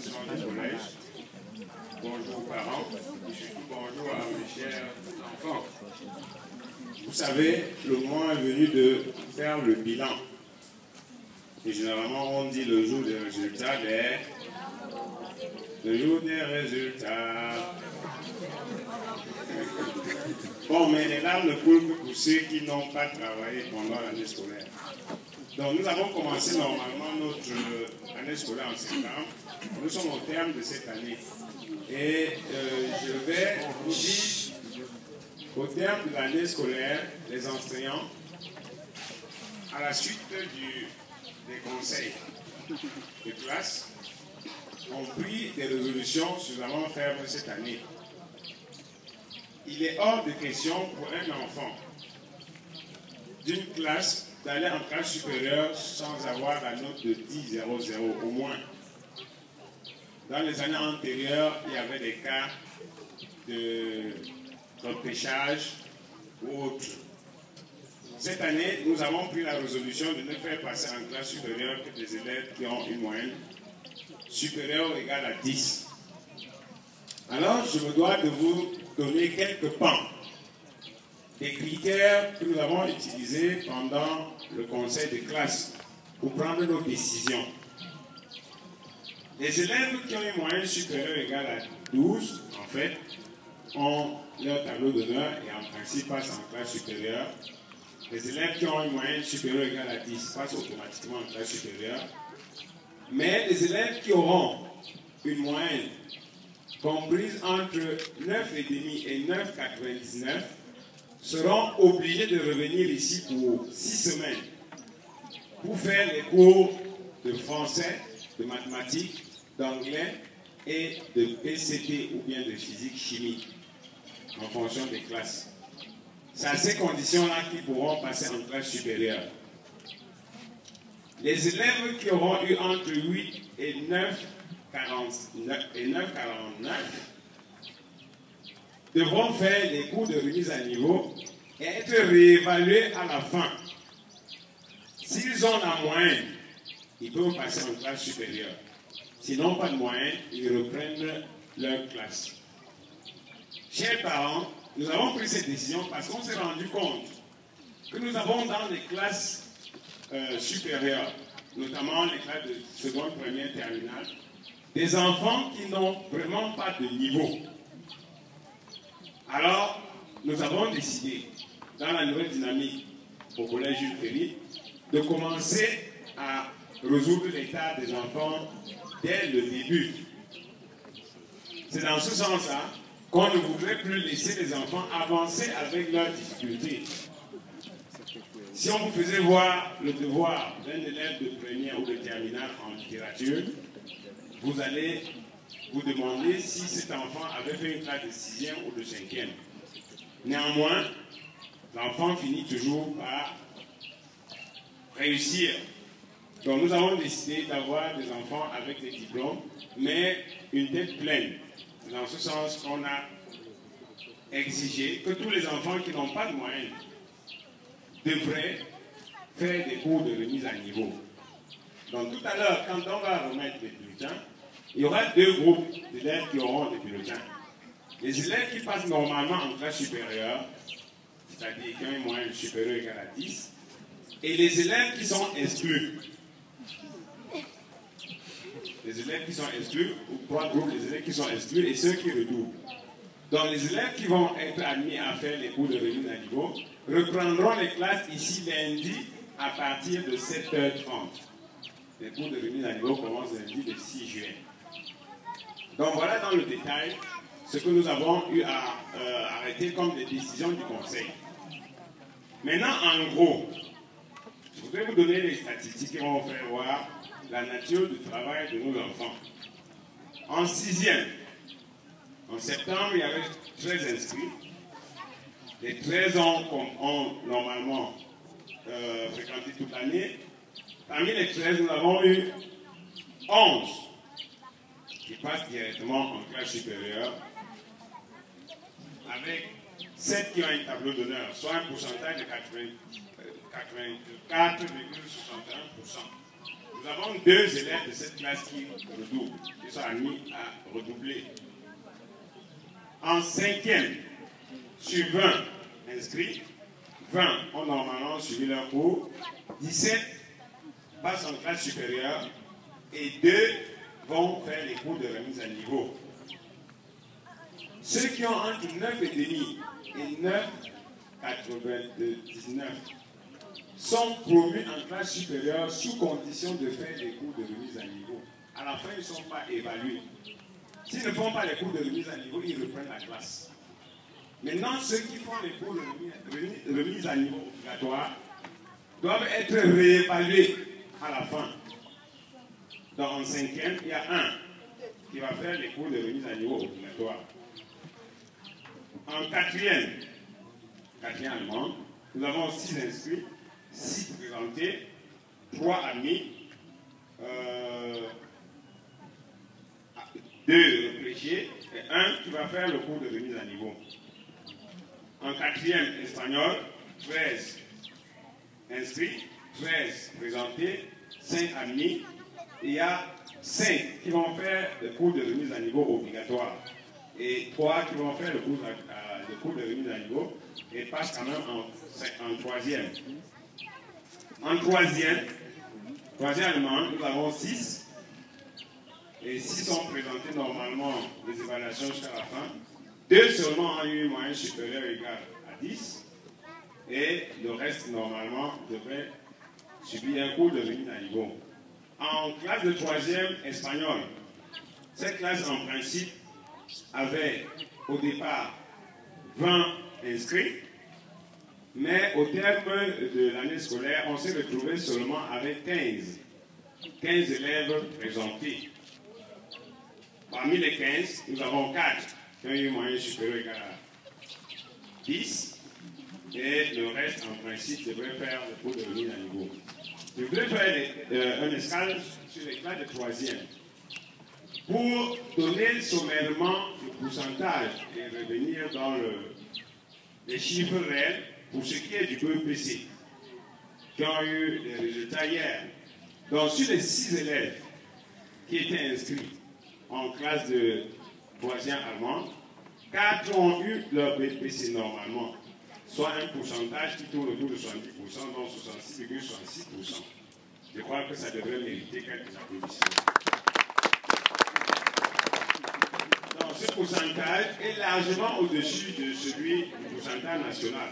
établissements du collège. Bonjour aux parents et surtout bonjour à mes chers enfants. Vous savez, le moment est venu de faire le bilan. Et généralement, on dit le jour des résultats, le jour des résultats. Bon, mais les larmes ne coulent que pour ceux qui n'ont pas travaillé pendant l'année scolaire. Donc, nous avons commencé normalement notre année scolaire en septembre. Nous sommes au terme de cette année. Et je vais vous dire, au terme de l'année scolaire, les enseignants, à la suite des conseils de classe, ont pris des résolutions suffisamment fermes cette année. Il est hors de question pour un enfant d'une classe d'aller en classe supérieure sans avoir la note de 10,00 au moins. Dans les années antérieures, il y avait des cas de repêchage ou autre. Cette année, nous avons pris la résolution de ne faire passer en classe supérieure que des élèves qui ont une moyenne supérieure ou égale à 10. Alors, je me dois de vous donner quelques pans des critères que nous avons utilisés pendant le conseil de classe pour prendre nos décisions. Les élèves qui ont une moyenne supérieure ou égale à 12, en fait, ont leur tableau d'honneur et en principe passent en classe supérieure. Les élèves qui ont une moyenne supérieure ou égale à 10 passent automatiquement en classe supérieure. Mais les élèves qui auront une moyenne comprise entre 9,5 et 9,99 seront obligés de revenir ici pour 6 semaines pour faire les cours de français, de mathématiques, d'anglais et de PCT ou bien de physique chimie en fonction des classes. C'est à ces conditions-là qu'ils pourront passer en classe supérieure. Les élèves qui auront eu entre 8 et 9,49 devront faire les cours de remise à niveau et être réévalués à la fin. S'ils ont la moyenne, ils peuvent passer en classe supérieure. S'ils n'ont pas de moyenne, ils reprennent leur classe. Chers parents, nous avons pris cette décision parce qu'on s'est rendu compte que nous avons dans les classes supérieures, notamment les classes de seconde, première, terminale, des enfants qui n'ont vraiment pas de niveau. Alors, nous avons décidé, dans la nouvelle dynamique au collège Jules Ferry, de commencer à résoudre l'état des enfants dès le début. C'est dans ce sens-là qu'on ne voudrait plus laisser les enfants avancer avec leurs difficultés. Si on vous faisait voir le devoir d'un élève de première ou de terminale en littérature, vous allez vous demander si cet enfant avait fait une classe de 6e ou de 5e. Néanmoins, l'enfant finit toujours par réussir. Donc nous avons décidé d'avoir des enfants avec des diplômes, mais une tête pleine. Dans ce sens qu'on a exigé que tous les enfants qui n'ont pas de moyens devraient faire des cours de remise à niveau. Donc tout à l'heure, quand on va remettre les bulletins, il y aura 2 groupes d'élèves qui auront des bulletins. Les élèves qui passent normalement en classe supérieure, c'est-à-dire qui ont une moyenne supérieure égale à 10, et les élèves qui sont exclus. Les élèves qui sont exclus, ou 3 groupes, les élèves qui sont exclus et ceux qui redoublent. Donc les élèves qui vont être admis à faire les cours de remise à niveau reprendront les classes ici lundi à partir de 7h30. Les cours de remise à niveau commencent lundi le 6 juin. Donc voilà dans le détail ce que nous avons eu à arrêter comme des décisions du Conseil. Maintenant, en gros, je voudrais vous donner les statistiques qui vont vous faire voir la nature du travail de nos enfants. En 6e, en septembre, il y avait 13 inscrits. Les 13 ont normalement fréquenté toute l'année. Parmi les 13, nous avons eu 11 qui passent directement en classe supérieure, avec 7 qui ont un tableau d'honneur, soit un pourcentage de 84,61%. Nous avons 2 élèves de cette classe qui redoublent, qui sont admis à redoubler. En 5e, sur 20 inscrits, 20 ont normalement suivi leur cours, 17 passent en classe supérieure et 2 vont faire les cours de remise à niveau. Ceux qui ont entre 9,5 et 9,99 sont promus en classe supérieure sous condition de faire les cours de remise à niveau. À la fin, ils ne sont pas évalués. S'ils ne font pas les cours de remise à niveau, ils reprennent la classe. Maintenant, ceux qui font les cours de remise à niveau obligatoire doivent être réévalués à la fin. Donc en 5e, il y a un qui va faire les cours de remise à niveau obligatoire. En 4e allemand, nous avons 6 inscrits, 6 présentés, 3 admis, 2 réfléchis et 1 qui va faire le cours de remise à niveau. En 4e espagnol, 13 inscrits, 13 présentés, 5 admis. Il y a 5 qui vont faire le cours de remise à niveau obligatoire et 3 qui vont faire le cours de remise à niveau et passent quand même en 3e. En 3e allemand, nous avons 6 et 6 sont présentés normalement les évaluations jusqu'à la fin. 2 seulement ont eu une moyenne supérieure égale à 10 et le reste normalement devrait subir un cours de remise à niveau. En classe de 3e espagnol, cette classe en principe avait au départ 20 inscrits, mais au terme de l'année scolaire, on s'est retrouvé seulement avec 15 élèves présentés. Parmi les 15, nous avons 4 qui ont eu une moyenne supérieure égale à 10, et le reste, en principe, devrait faire le cours de remise à niveau. Je voudrais faire un escale sur les classes de 3e pour donner sommairement le pourcentage et revenir dans les chiffres réels pour ce qui est du BEPC qui ont eu des résultats hier. Donc, sur les 6 élèves qui étaient inscrits en classe de 3e allemand, 4 ont eu leur BEPC normalement, soit un pourcentage qui tourne autour de 70%, donc 66,66%. Je crois que ça devrait mériter quelques applaudissements. Donc ce pourcentage est largement au-dessus de celui du pourcentage national.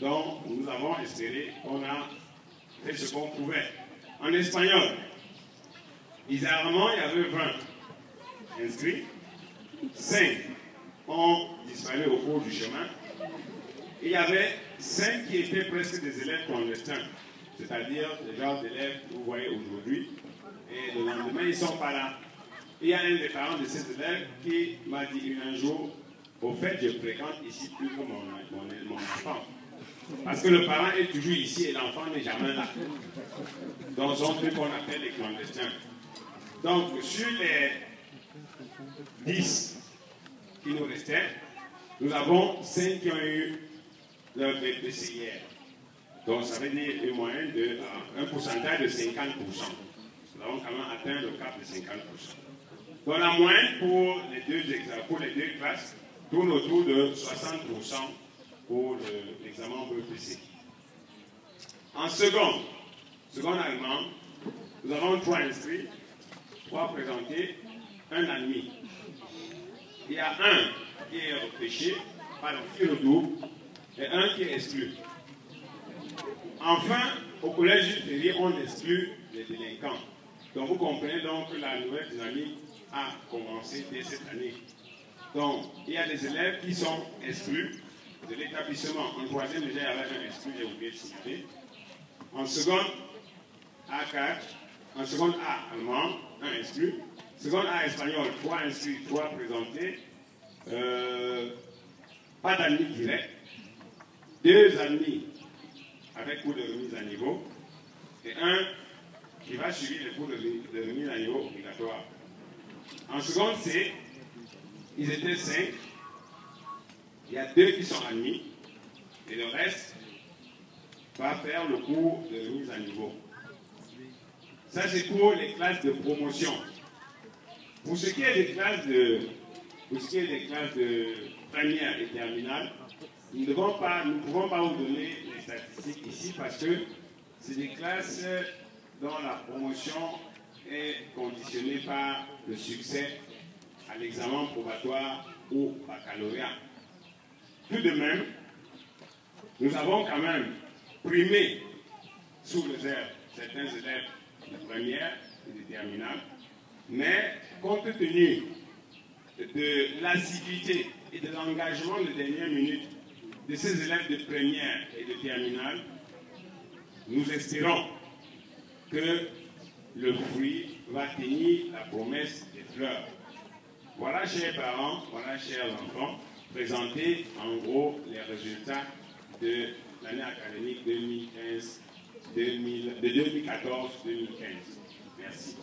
Donc nous avons espéré qu'on a fait ce qu'on pouvait. En espagnol, bizarrement, il y avait 20 inscrits, 5 ont disparu au cours du chemin. Il y avait 5 qui étaient presque des élèves clandestins, c'est-à-dire le genre d'élèves que vous voyez aujourd'hui, et le lendemain, ils ne sont pas là. Il y a un des parents de ces élèves qui m'a dit un jour, au fait, je fréquente ici plus que mon enfant. Parce que le parent est toujours ici et l'enfant n'est jamais là. Donc, ce sont ceux qu'on appelle les clandestins. Donc, sur les 10 qui nous restaient, nous avons 5 qui ont eu leur BPC hier. Donc, ça veut dire une moyenne de un pourcentage de 50%. Nous avons quand même atteint le cap de 50%. Donc, la moyenne pour les deux classes tourne autour de 60% pour l'examen BPC. En seconde allemand, nous avons 3 inscrits, 3 présentés, 1 admis. Il y a un qui est repêché, pardon, qui redouble, et un qui est exclu. Enfin, au collège Jules Ferry, on exclut les délinquants. Donc vous comprenez donc que la nouvelle dynamique a commencé dès cette année. Donc, il y a des élèves qui sont exclus de l'établissement. En 3e, déjà, il y avait un exclu, j'ai oublié de citer. En seconde, A4, en seconde A allemand, un exclu. Seconde A espagnol, 3 inscrits, 3 présentés. Pas d'admis direct. 2 admis avec cours de remise à niveau. Et 1 qui va suivre les cours de remise à niveau obligatoire. En seconde C, ils étaient 5. Il y a 2 qui sont admis. Et le reste va faire le cours de remise à niveau. Ça, c'est pour les classes de promotion. Pour ce qui est des classes de, première et terminale, nous ne pouvons pas vous donner les statistiques ici parce que c'est des classes dont la promotion est conditionnée par le succès à l'examen probatoire ou baccalauréat. Tout de même, nous avons quand même primé sous réserve certains élèves de première et de terminale, mais compte tenu de l'assiduité et de l'engagement de dernière minute de ces élèves de première et de terminale, nous espérons que le fruit va tenir la promesse des fleurs. Voilà, chers parents, voilà, chers enfants, présenter en gros les résultats de l'année académique 2014-2015. Merci.